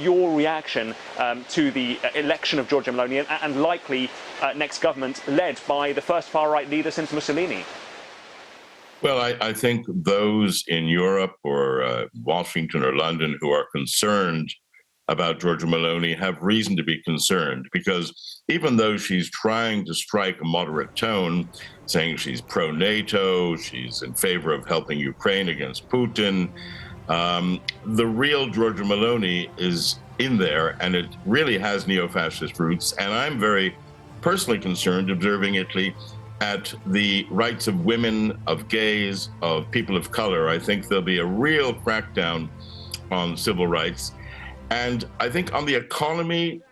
your reaction to the election of Giorgia Meloni and likely next government led by the first far-right leader since Mussolini? Well, I think those in Europe or Washington or London who are concerned about Giorgia Meloni have reason to be concerned, because even though she's trying to strike a moderate tone, saying she's pro-NATO, she's in favor of helping Ukraine against Putin, the real Giorgia Meloni is in there, and it really has neo-fascist roots. And I'm very personally concerned observing Italy at the rights of women, of gays, of people of color. I think there'll be a real crackdown on civil rights. And I think on the economy,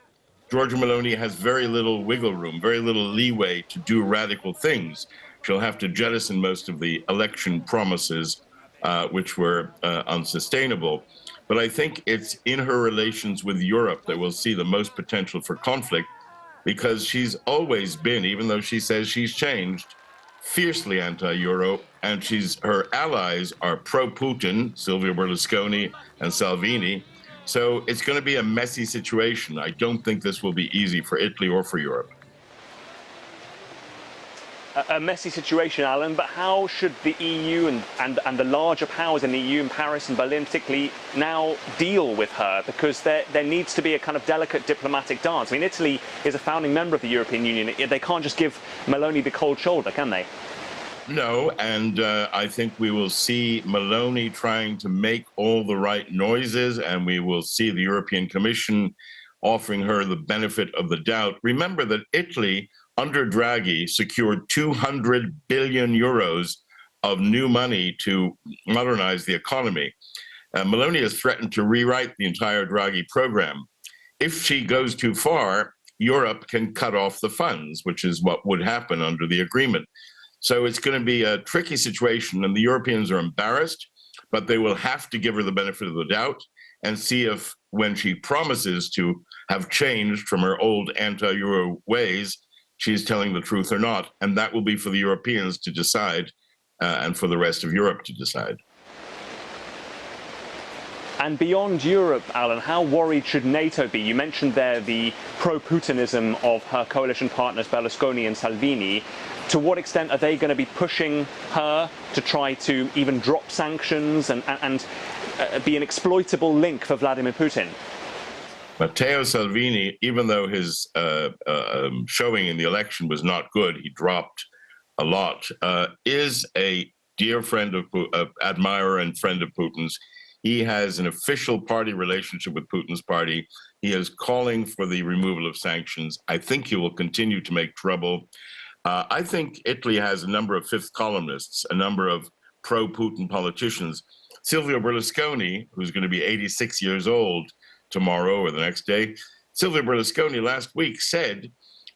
Giorgia Meloni has very little wiggle room, very little leeway to do radical things. She'll have to jettison most of the election promises, which were unsustainable. But I think it's in her relations with Europe that we'll see the most potential for conflict, because she's always been, even though she says she's changed, fiercely anti-Euro, and her allies are pro-Putin, Silvio Berlusconi and Salvini. So it's going to be a messy situation. I don't think this will be easy for Italy or for Europe. A messy situation, Alan, but how should the EU and the larger powers in the EU, in Paris and Berlin particularly, now deal with her? Because there needs to be a kind of delicate diplomatic dance. I mean, Italy is a founding member of the European Union. They can't just give Meloni the cold shoulder, can they? No, and I think we will see Meloni trying to make all the right noises, and we will see the European Commission offering her the benefit of the doubt. Remember that Italy, under Draghi, secured 200 billion euros of new money to modernize the economy. Meloni has threatened to rewrite the entire Draghi program. If she goes too far, Europe can cut off the funds, which is what would happen under the agreement. So it's going to be a tricky situation, and the Europeans are embarrassed, but they will have to give her the benefit of the doubt and see if, when she promises to have changed from her old anti-Euro ways, she's telling the truth or not. And that will be for the Europeans to decide, and for the rest of Europe to decide. And beyond Europe, Alan, how worried should NATO be? You mentioned there the pro-Putinism of her coalition partners, Berlusconi and Salvini. To what extent are they going to be pushing her to try to even drop sanctions and be an exploitable link for Vladimir Putin? Matteo Salvini, even though his showing in the election was not good, he dropped a lot, is a dear friend of admirer and friend of Putin's. He has an official party relationship with Putin's party. He is calling for the removal of sanctions. I think he will continue to make trouble. I think Italy has a number of fifth columnists, a number of pro-Putin politicians. Silvio Berlusconi, who's going to be 86 years old tomorrow or the next day, Silvio Berlusconi last week said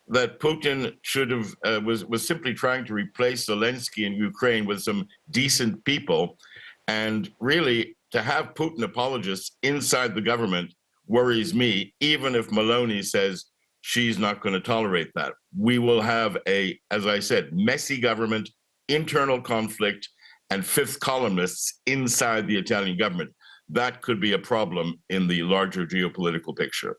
that Putin should have was simply trying to replace Zelensky in Ukraine with some decent people, and really to have Putin apologists inside the government worries me, even if Meloni says she's not going to tolerate that. We will have as I said, messy government, internal conflict, and fifth columnists inside the Italian government. That could be a problem in the larger geopolitical picture.